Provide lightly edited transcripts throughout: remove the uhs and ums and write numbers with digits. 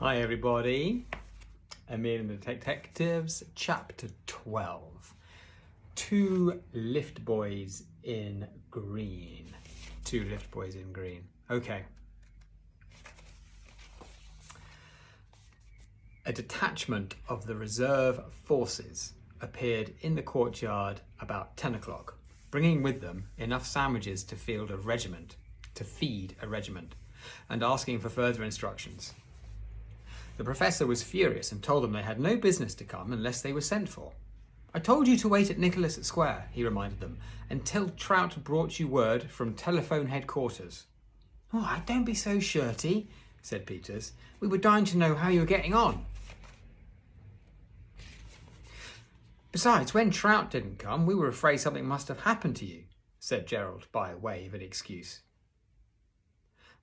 Hi everybody, Emil and the Detectives, Chapter 12. Two lift boys in green. Two lift boys in green. Okay. A detachment of the reserve forces appeared in the courtyard about 10 o'clock, bringing with them enough sandwiches to feed a regiment, and asking for further instructions. The professor was furious and told them they had no business to come unless they were sent for. "I told you to wait at Nicholas Square," he reminded them, "until Trout brought you word from telephone headquarters." "Oh, don't be so shirty," said Peters. "We were dying to know how you were getting on." "Besides, when Trout didn't come, we were afraid something must have happened to you," said Gerald by way of an excuse.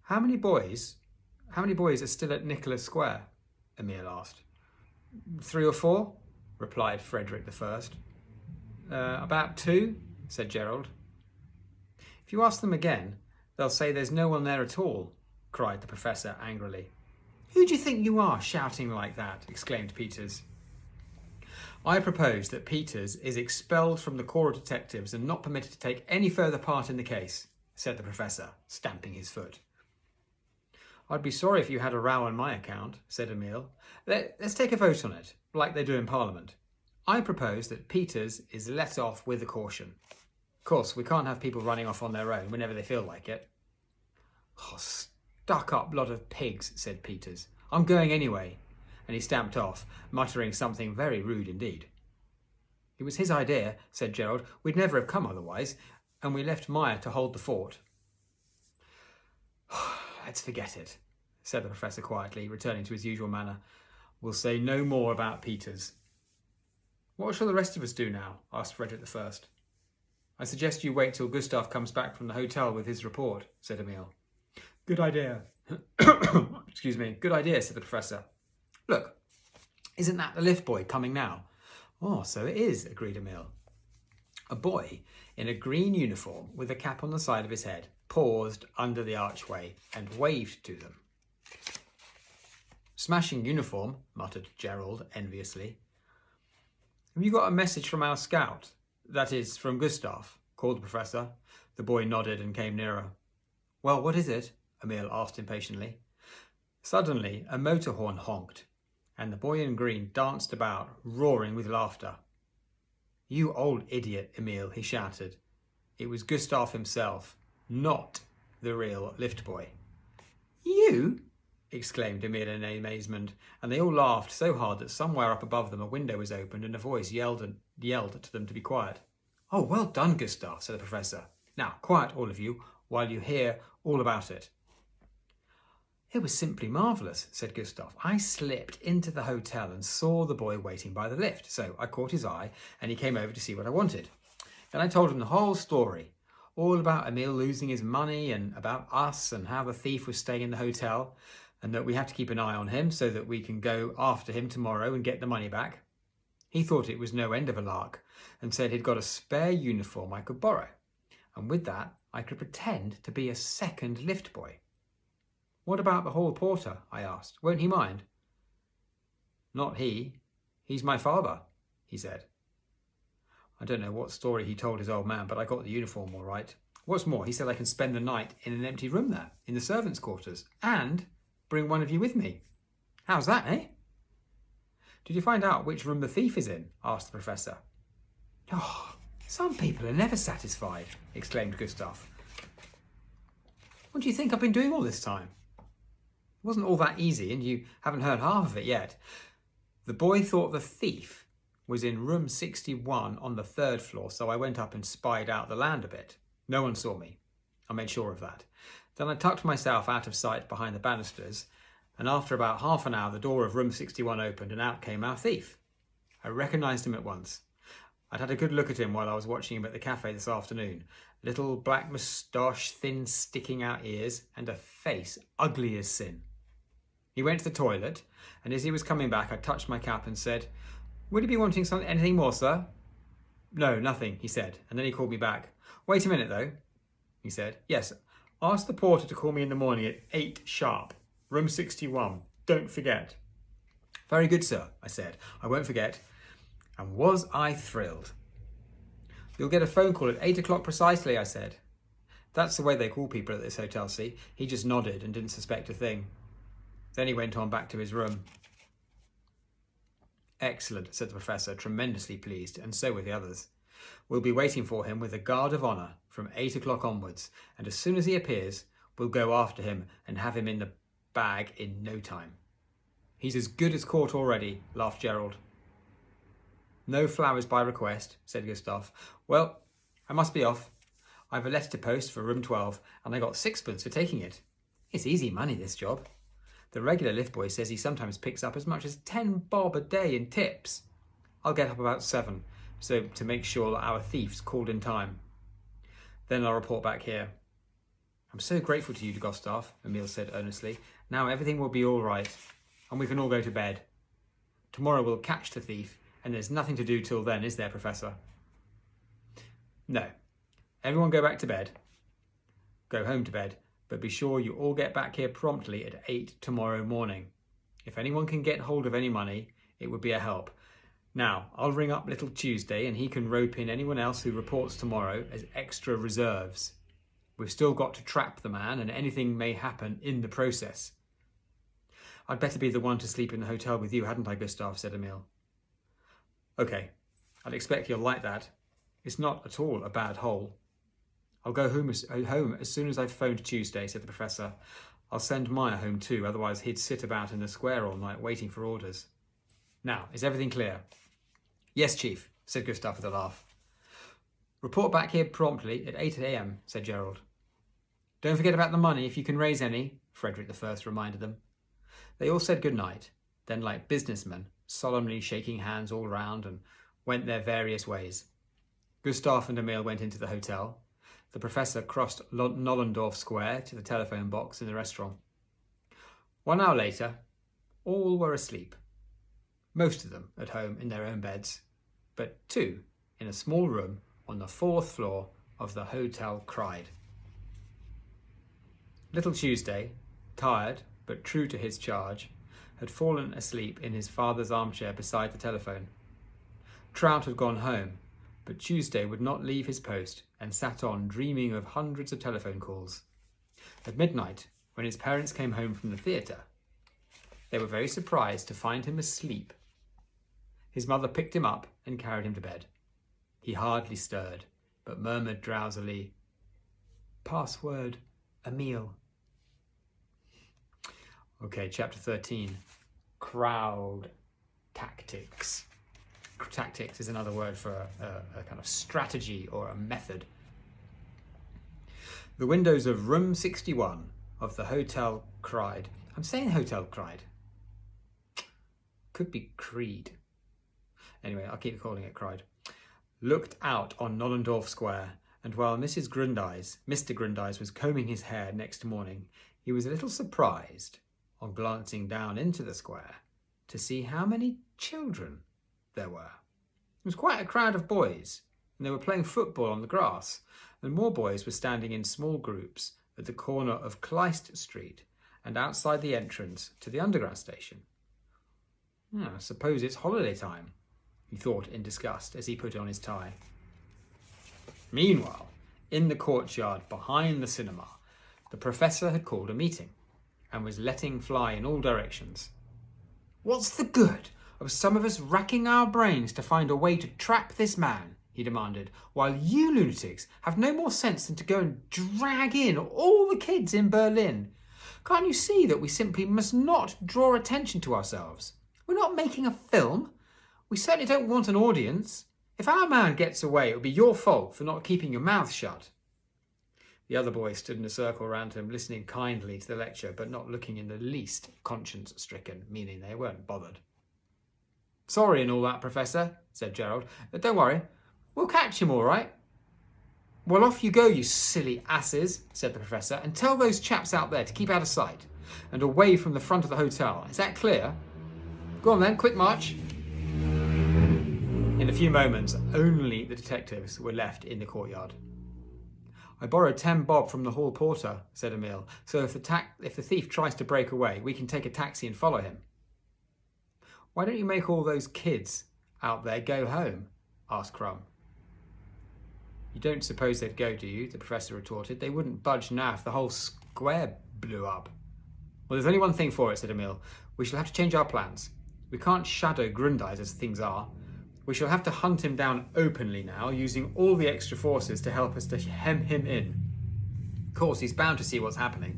How many boys are still at Nicholas Square?" Emil asked. "3 or 4, replied Frederick I. About 2, said Gerald. "If you ask them again, they'll say there's no one there at all," cried the professor angrily. "Who do you think you are, shouting like that?" exclaimed Peters. "I propose that Peters is expelled from the Corps of Detectives and not permitted to take any further part in the case," said the professor, stamping his foot. "I'd be sorry if you had a row on my account," said Emil. Let's take a vote on it, like they do in Parliament. I propose that Peters is let off with a caution. Of course, we can't have people running off on their own whenever they feel like it." "Oh, stuck-up lot of pigs," said Peters. "I'm going anyway." And he stamped off, muttering something very rude indeed. "It was his idea," said Gerald. "We'd never have come otherwise, and we left Meyer to hold the fort." "Let's forget it," said the professor quietly, returning to his usual manner. "We'll say no more about Peters." "What shall the rest of us do now?" asked Frederick I. "I suggest you wait till Gustav comes back from the hotel with his report," said Emil. "Good idea." "Excuse me. Good idea," said the professor. "Look, isn't that the lift boy coming now?" "Oh, so it is," agreed Emil. A boy in a green uniform with a cap on the side of his head paused under the archway and waved to them. "Smashing uniform," muttered Gerald enviously. "Have you got a message from our scout? That is, from Gustav?" called the professor. The boy nodded and came nearer. "Well, what is it?" Emil asked impatiently. Suddenly, a motor horn honked, and the boy in green danced about, roaring with laughter. "You old idiot, Emil," he shouted. It was Gustav himself, not the real lift boy. "You?" exclaimed Emil in amazement, and they all laughed so hard that somewhere up above them a window was opened and a voice yelled to them to be quiet. "Oh, well done, Gustav," said the professor. "Now, quiet all of you, while you hear all about it." "It was simply marvellous," said Gustav. "I slipped into the hotel and saw the boy waiting by the lift, so I caught his eye and he came over to see what I wanted. Then I told him the whole story, all about Emil losing his money and about us and how the thief was staying in the hotel and that we have to keep an eye on him so that we can go after him tomorrow and get the money back. He thought it was no end of a lark and said he'd got a spare uniform I could borrow, and with that I could pretend to be a second lift boy. "What about the hall porter?" I asked. "Won't he mind?" "Not he. He's my father," he said. I don't know what story he told his old man, but I got the uniform all right. What's more, he said I can spend the night in an empty room there, in the servants' quarters, and bring one of you with me. How's that, eh?" "Did you find out which room the thief is in?" asked the professor. "Oh, some people are never satisfied," exclaimed Gustav. "What do you think I've been doing all this time?" "It wasn't all that easy, and you haven't heard half of it yet. The boy thought the thief was in room 61 on the 3rd floor, so I went up and spied out the land a bit. No one saw me. I made sure of that. Then I tucked myself out of sight behind the banisters, and after about half an hour the door of room 61 opened and out came our thief. I recognised him at once. I'd had a good look at him while I was watching him at the cafe this afternoon. Little black moustache, thin sticking out ears, and a face ugly as sin. He went to the toilet, and as he was coming back I touched my cap and said, 'Would you be wanting anything more, sir?' 'No, nothing,' he said, and then he called me back. 'Wait a minute, though,' he said. 'Yes, ask the porter to call me in the morning at 8 sharp, room 61. Don't forget." "Very good, sir," I said. "I won't forget." And was I thrilled. "You'll get a phone call at 8 o'clock precisely," I said. That's the way they call people at this hotel, see? He just nodded and didn't suspect a thing. Then he went on back to his room. "Excellent," said the professor, tremendously pleased, and so were the others. "We'll be waiting for him with a guard of honour from 8 o'clock onwards, and as soon as he appears, we'll go after him and have him in the bag in no time." "He's as good as caught already," laughed Gerald. "No flowers by request," said Gustav. "Well, I must be off. I've a letter to post for room 12, and I got 6pence for taking it. It's easy money, this job. The regular lift boy says he sometimes picks up as much as 10 bob a day in tips. I'll get up about 7, so to make sure that our thief's called in time. Then I'll report back here." "I'm so grateful to you, Gustav," Emil said earnestly. "Now everything will be all right, and we can all go to bed. Tomorrow we'll catch the thief, and there's nothing to do till then, is there, Professor?" "No. Everyone go back to bed. Go home to bed, but be sure you all get back here promptly at 8 tomorrow morning. If anyone can get hold of any money, it would be a help. Now, I'll ring up little Tuesday and he can rope in anyone else who reports tomorrow as extra reserves. We've still got to trap the man, and anything may happen in the process." "I'd better be the one to sleep in the hotel with you, hadn't I, Gustav?" said Emil. "OK, I'd expect you'll like that. It's not at all a bad hole." "I'll go home as soon as I've phoned Tuesday," said the professor. "I'll send Meyer home too, otherwise he'd sit about in the square all night waiting for orders. Now, is everything clear?" "Yes, Chief," said Gustav with a laugh. "Report back here promptly at 8 a.m, said Gerald. "Don't forget about the money if you can raise any," Frederick I reminded them. They all said good night, then like businessmen, solemnly shaking hands all round, and went their various ways. Gustav and Emil went into the hotel. The professor crossed Nollendorf Square to the telephone box in the restaurant. 1 hour later, all were asleep. Most of them at home in their own beds, but 2 in a small room on the 4th floor of the Hotel Cried. Little Tuesday, tired but true to his charge, had fallen asleep in his father's armchair beside the telephone. Trout had gone home, but Tuesday would not leave his post and sat on dreaming of hundreds of telephone calls. At midnight, when his parents came home from the theatre, they were very surprised to find him asleep. His mother picked him up and carried him to bed. He hardly stirred, but murmured drowsily, "Password, Emil." Okay, chapter 13, crowd tactics. Tactics is another word for a kind of strategy or a method. The windows of room 61 of the Hotel Cried. I'm saying Hotel Cried. Could be Creed. Anyway, I'll keep calling it Cried. Looked out on Nollendorf Square, and while Mr. Grundyes was combing his hair next morning, he was a little surprised, on glancing down into the square, to see how many children there were. It was quite a crowd of boys, and they were playing football on the grass, and more boys were standing in small groups at the corner of Kleist Street and outside the entrance to the underground station. "I suppose it's holiday time," he thought in disgust as he put on his tie. Meanwhile, in the courtyard behind the cinema, the professor had called a meeting and was letting fly in all directions. "What's the good of some of us racking our brains to find a way to trap this man?" he demanded, "while you lunatics have no more sense than to go and drag in all the kids in Berlin. Can't you see that we simply must not draw attention to ourselves? We're not making a film. We certainly don't want an audience. If our man gets away, it will be your fault for not keeping your mouth shut." The other boys stood in a circle around him, listening kindly to the lecture, but not looking in the least conscience-stricken, meaning they weren't bothered. "Sorry and all that, Professor," said Gerald. "Don't worry. We'll catch him all right." "Well, off you go, you silly asses," said the professor, "and tell those chaps out there to keep out of sight and away from the front of the hotel. Is that clear? Go on then, quick march." In a few moments, only the detectives were left in the courtyard. I borrowed 10 bob from the hall porter, said Emil, so if the thief tries to break away, we can take a taxi and follow him. Why don't you make all those kids out there go home? Asked Crumb. You don't suppose they'd go, do you? The professor retorted. They wouldn't budge now if the whole square blew up. Well, there's only one thing for it, said Emil. We shall have to change our plans. We can't shadow Grundy's as things are. We shall have to hunt him down openly now, using all the extra forces to help us to hem him in. Of course, he's bound to see what's happening.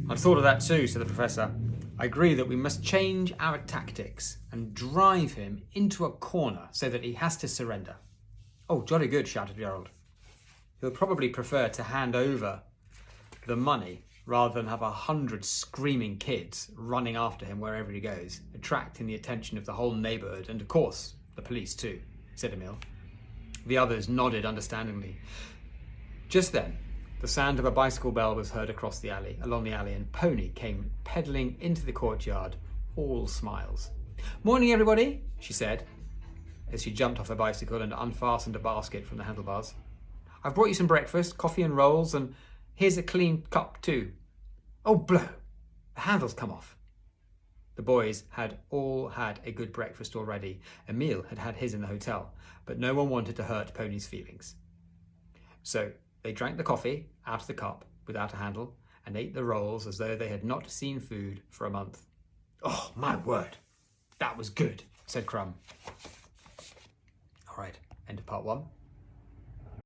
I've thought of that too, said the professor. I agree that we must change our tactics and drive him into a corner so that he has to surrender. Oh, jolly good, shouted Gerald. He'll probably prefer to hand over the money rather than have 100 screaming kids running after him wherever he goes, attracting the attention of the whole neighbourhood and, of course, the police too, said Emil. The others nodded understandingly. Just then, the sound of a bicycle bell was heard along the alley, and Pony came pedalling into the courtyard, all smiles. Morning, everybody, she said, as she jumped off her bicycle and unfastened a basket from the handlebars. I've brought you some breakfast, coffee and rolls, and here's a clean cup too. Oh, blow! The handle's come off. The boys had all had a good breakfast already. Emil had had his in the hotel, but no one wanted to hurt Pony's feelings. So they drank the coffee out of the cup without a handle and ate the rolls as though they had not seen food for a month. Oh, my word! That was good, said Crumb. All right, end of part 1.